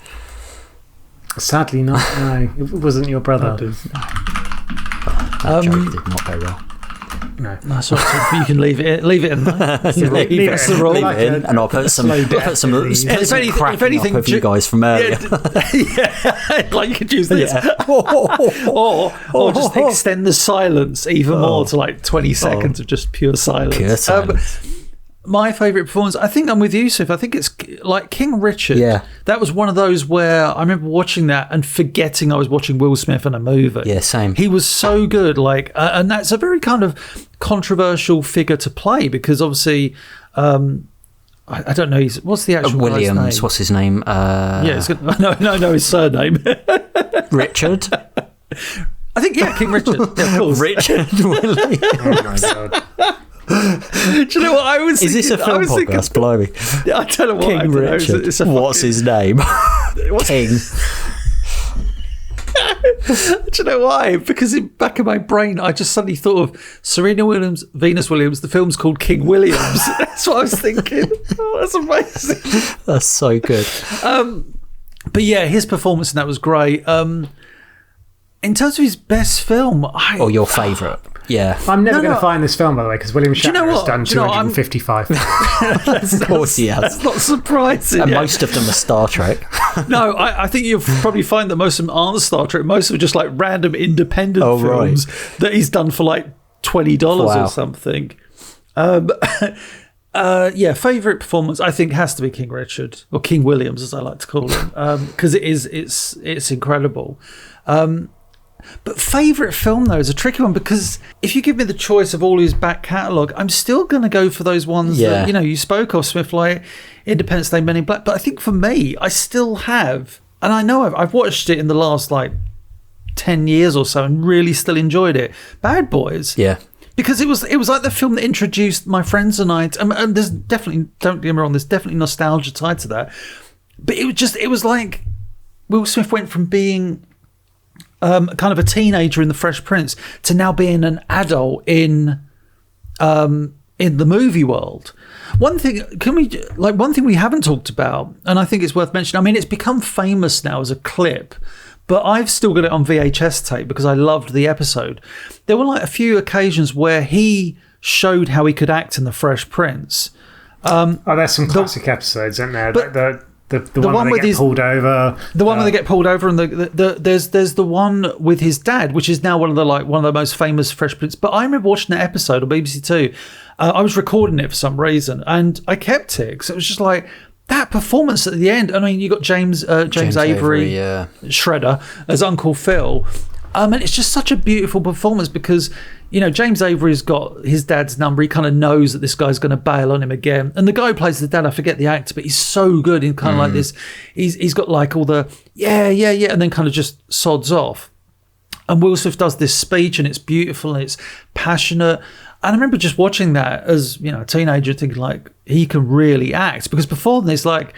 Sadly not. No, it wasn't your brother. That joke did not go well. No, that's right. You can leave it in. Leave it in, and I'll put some cracking up of you guys from earlier. Like you could use this, or just extend the silence even more to like 20 seconds of just pure silence. Pure silence. My favourite performance, I think I'm with Yusuf. I think it's like King Richard. Yeah. That was one of those where I remember watching that and forgetting I was watching Will Smith in a movie. Yeah, same. He was so good. And that's a very kind of controversial figure to play because obviously, I don't know. What's the actual Williams? guy's name? What's his name? No, his surname. Richard. I think King Richard. Yeah, of course. Richard Williams. Oh my god. Do you know what I was? Is this a film podcast? Blimey. I don't know what. King Richard. What's his name? King. Do you know why? Because in the back of my brain, I just suddenly thought of Serena Williams, Venus Williams. The film's called King Williams. That's what I was thinking. Oh, that's amazing. That's so good. But yeah, his performance in that was great. In terms of his best film, or your favourite. Yeah. I'm never going to find this film, by the way, because William Shatner has done 255. Of course he has. That's not surprising. And most of them are Star Trek. No, I think you'll probably find that most of them aren't Star Trek. Most of them are just like random independent films that he's done for like $20 or something. Favourite performance I think has to be King Richard, or King Williams as I like to call him, because it's incredible. But favourite film though is a tricky one, because if you give me the choice of all his back catalogue, I'm still going to go for those ones that you spoke of, Smith, like Independence Day, Men in Black. But I think for me, I still have, and I know I've watched it in the last like 10 years or so and really still enjoyed it. Bad Boys. Yeah. Because it was like the film that introduced my friends and I, and there's definitely, don't get me wrong, there's definitely nostalgia tied to that. But it was like Will Smith went from being kind of a teenager in The Fresh Prince to now being an adult in the movie world. One thing we haven't talked about, and I think it's worth mentioning, I mean, it's become famous now as a clip, but I've still got it on VHS tape because I loved the episode. There were like a few occasions where he showed how he could act in The Fresh Prince. There's some classic episodes, isn't there? But the one where they get pulled over. The one where they get pulled over, and there's the one with his dad, which is now one of the most famous Fresh Prince. But I remember watching that episode on BBC Two. I was recording it for some reason, and I kept it because it was just like that performance at the end. I mean, you got James Avery, Shredder, as Uncle Phil. And it's just such a beautiful performance because, James Avery's got his dad's number. He kind of knows that this guy's going to bail on him again. And the guy who plays the dad, I forget the actor, but he's so good in kind of like this. He's got like all the, yeah, and then kind of just sods off. And Will Smith does this speech and it's beautiful and it's passionate. And I remember just watching that as, a teenager thinking like, he can really act. Because before this, like,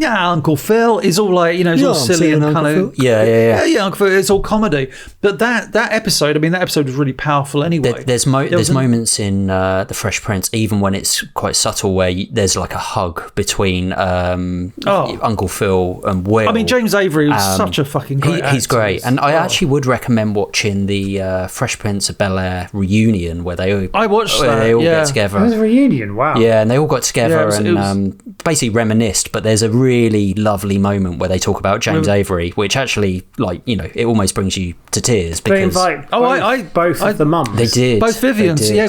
Uncle Phil is all like, it's all silly and kind of... Yeah, Uncle Phil, it's all comedy. But that episode, that episode was really powerful anyway. There's moments in The Fresh Prince, even when it's quite subtle, where there's like a hug between Uncle Phil and Will. James Avery was such a fucking great actor. He's great. And I actually would recommend watching the Fresh Prince of Bel-Air reunion where they all get together. It was a reunion, wow. Yeah, and they all got together and basically reminisced, but there's a really lovely moment where they talk about James Avery, which actually, like, it almost brings you to tears because they invite both of the mums. They did. Both Vivians, yeah,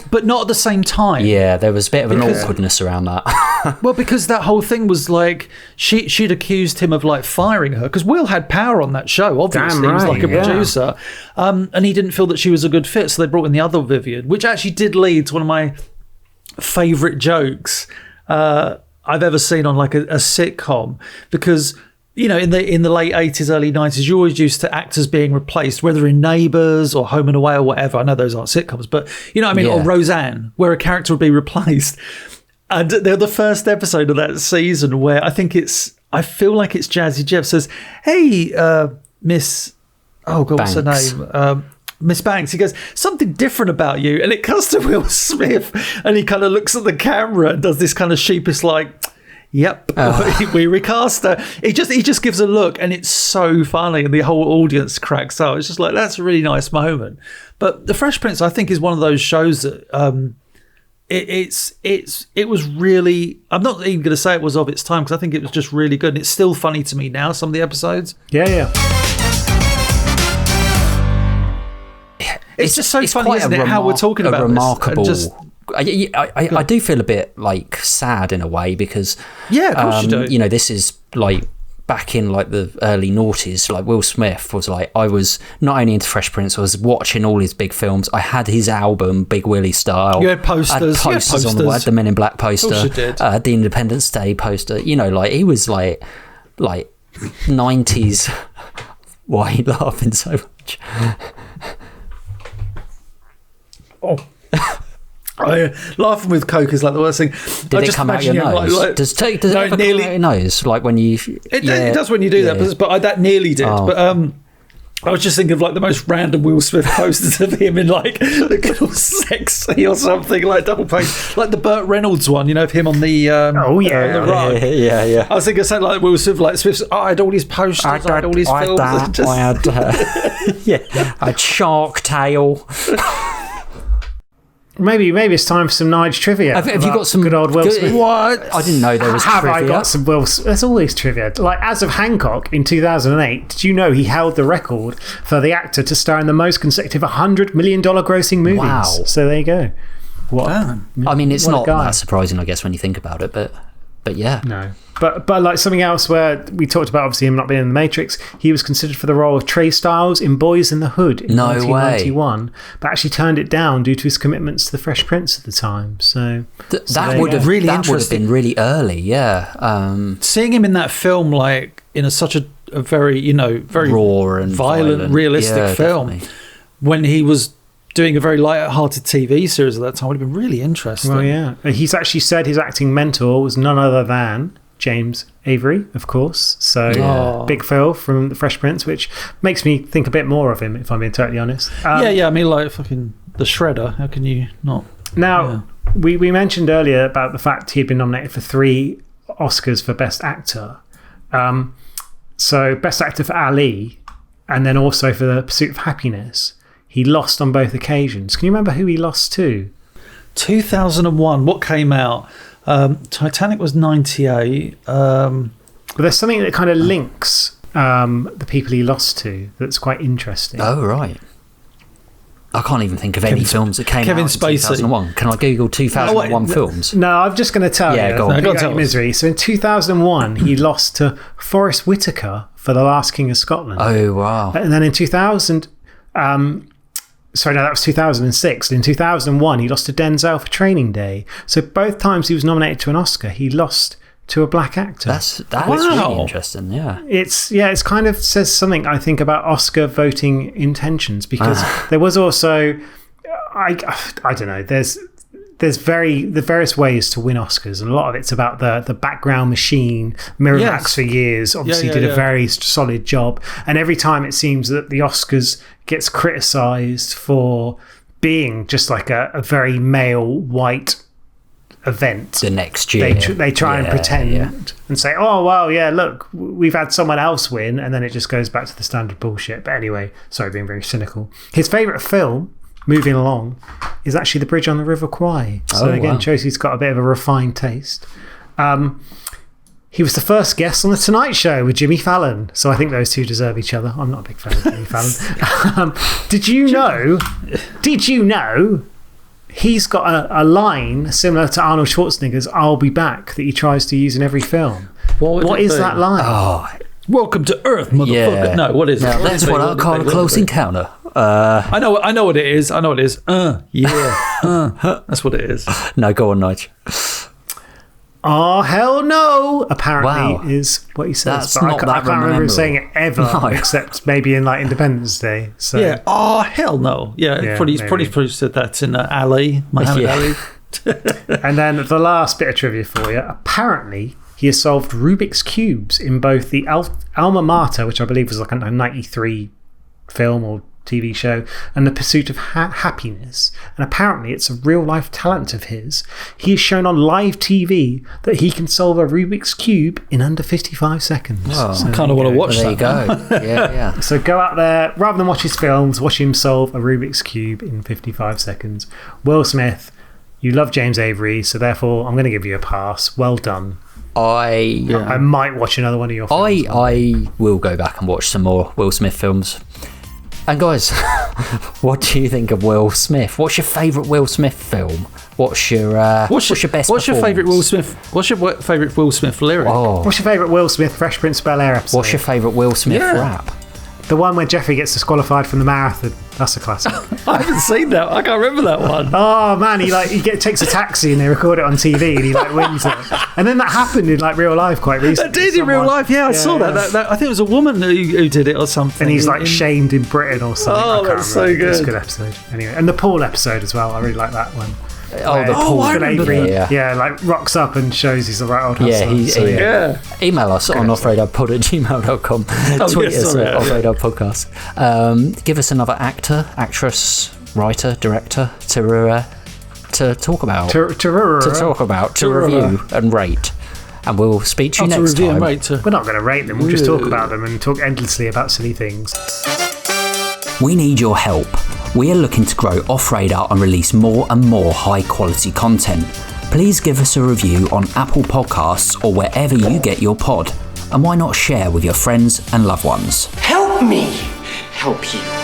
but not at the same time. Yeah, there was a bit of an awkwardness around that. Well, because that whole thing was like she'd accused him of like firing her because Will had power on that show. Obviously, he was like a producer, and he didn't feel that she was a good fit, so they brought in the other Vivian, which actually did lead to one of my favourite jokes I've ever seen on like a sitcom, because in the late 80s, early 90s, you always used to actors being replaced, whether in Neighbours or Home and Away or whatever. I know those aren't sitcoms, but or Roseanne, where a character would be replaced. And they're the first episode of that season where I feel like it's Jazzy Jeff says, "Hey, Miss, what's her name? Miss Banks." He goes, "Something different about you," and it comes to Will Smith, and he kind of looks at the camera and does this kind of sheepish like, "Yep, we recast her." He just gives a look, and it's so funny, and the whole audience cracks up. It's just like, that's a really nice moment. But The Fresh Prince, I think, is one of those shows that it was really. I'm not even going to say it was of its time because I think it was just really good, and it's still funny to me now. Some of the episodes, yeah. It's just so funny, isn't it, how we're talking about remarkable. This. I do feel a bit like sad in a way because of course you do. This is like back in like the early noughties. Like Will Smith was like, I was not only into Fresh Prince, I was watching all his big films. I had his album Big Willie Style. You had posters. I had posters on the wall. I had the Men in Black poster. Of course you did. The Independence Day poster. Like he was like 90s. Why are you laughing so much? Laughing with Coke is like the worst thing. Did it come out your nose? Does it ever come out your nose? Like when you... It does when you do that, but that nearly did. But I was just thinking of like the most random Will Smith posters of him in like Look All Sexy or something, like double page, like the Burt Reynolds one, of him on the the rug. Yeah. I was thinking something like Will Smith, like Smith's. I had all his posters, I had all his films. I had Shark Tale. Maybe it's time for some Nige trivia. Have you got some good old Will Smith? What? I didn't know there was Have trivia. I got some Will? There's always trivia. Like, as of Hancock in 2008, did you know he held the record for the actor to star in the most consecutive $100 million grossing movies? Wow. So there you go. I mean, it's not that surprising, I guess, when you think about it, but yeah. No. But like something else where we talked about, obviously, him not being in The Matrix, he was considered for the role of Trey Styles in Boys in the Hood in 1991, but actually turned it down due to his commitments to The Fresh Prince at the time. So that would have been really early, yeah. Seeing him in that film, like in such a very very raw and violent, realistic film, definitely. when he was doing a very light-hearted TV series at that time, would have been really interesting. Well, yeah. He's actually said his acting mentor was none other than James Avery, of course. So Big Phil from The Fresh Prince, which makes me think a bit more of him, if I'm being totally honest. I mean, like fucking the Shredder. How can you not? Now, we mentioned earlier about the fact he had been nominated for 3 Oscars for Best Actor. So Best Actor for Ali, and then also for The Pursuit of Happiness. He lost on both occasions. Can you remember who he lost to? 2001. What came out? Titanic was 98. But there's something that kind of links the people he lost to that's quite interesting. Oh, right. I can't even think of any films that came out in 2001. Can I Google 2001 films? No, I'm just going to tell you. Go on. Misery. So in 2001, he lost to Forrest Whitaker for The Last King of Scotland. Oh, wow. And then in 2000, that was 2006. In 2001, he lost to Denzel for Training Day. So both times he was nominated to an Oscar, he lost to a black actor. That's really interesting, yeah. It's kind of says something, I think, about Oscar voting intentions, because there was also, I don't know, there's the various ways to win Oscars, and a lot of it's about the background machine. Miramax for years obviously did a very solid job, and every time it seems that the Oscars gets criticised for being just like a very male white event. The next year they try and pretend and say, oh well, yeah, look, we've had someone else win, and then it just goes back to the standard bullshit. But anyway, sorry, being very cynical. His favourite film, moving along, is actually The Bridge on the River Kwai. So again, shows he's got a bit of a refined taste. He was the first guest on The Tonight Show with Jimmy Fallon, so I think those two deserve each other. I'm not a big fan of Jimmy Fallon. Did you know he's got a line similar to Arnold Schwarzenegger's "I'll be back" that he tries to use in every film? What is that line? Oh, welcome to Earth, motherfucker. Yeah. No, what is it? That's what I call a close encounter. I know what it is. I know what it is. That's what it is. No, go on, Nige. Oh, hell no, apparently is what he says. That's not that I can't remember him saying it ever, No. except maybe in like Independence Day. So. Yeah. Oh, hell no. Yeah, he's probably said that in Ali, Muhammad Ali. And then the last bit of trivia for you. Apparently, he has solved Rubik's Cubes in both the Alma Mater, which I believe was like a 93 film or TV show, and The Pursuit of Happiness. And apparently it's a real life talent of his. He has shown on live TV that he can solve a Rubik's Cube in under 55 seconds. Oh, so I kind of want to watch that. There you go. Yeah. So go out there, rather than watch his films, watch him solve a Rubik's Cube in 55 seconds. Will Smith, you love James Avery, so therefore I'm going to give you a pass. Well done. I might watch another one of your films. I will go back and watch some more Will Smith films. And guys, what do you think of Will Smith? What's your favourite Will Smith film? What's your best? What's your favourite Will Smith? What's your favourite Will Smith lyric? Oh. What's your favourite Will Smith Fresh Prince of Bel-Air episode? What's your favourite Will Smith rap? The one where Jeffrey gets disqualified from the marathon. That's a classic. I haven't seen that. I can't remember that one. Oh man, he takes a taxi and they record it on TV and he wins it. And then that happened in real life quite recently. That did in real life, I saw that. I think it was a woman who did it or something. And he's shamed in Britain or something. Oh, that's so good. It's a good episode. Anyway, and the Paul episode as well. I really like that one. Paul. I remember that. Yeah, rocks up and shows he's the right old hustler. Email us on offroadoutpod@gmail.com. Tweet us at offroadoutpodcast. Give us another actor, actress, writer, director to talk about. To review and rate. And we'll speak to you next time. We're not going to rate them. We'll just talk about them and talk endlessly about silly things. We need your help. We are looking to grow Off Radar and release more and more high quality content. Please give us a review on Apple Podcasts or wherever you get your pod. And why not share with your friends and loved ones? Help me help you.